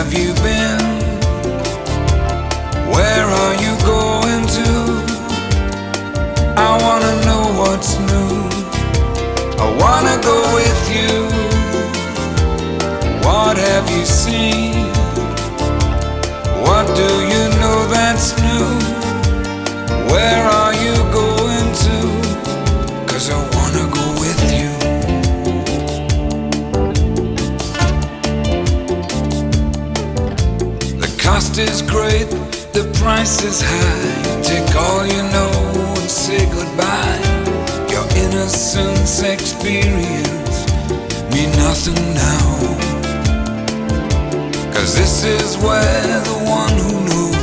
have you been? Where are you going to? I wanna know what's new. I wanna go with you. What have you seen? What do you know that's new? Where are you going to? 'Cause I wanna go with you. The cost is great, the price is high. Take all you know and say goodbye. Your innocence experience mean nothing now. 'Cause this is where the one who knows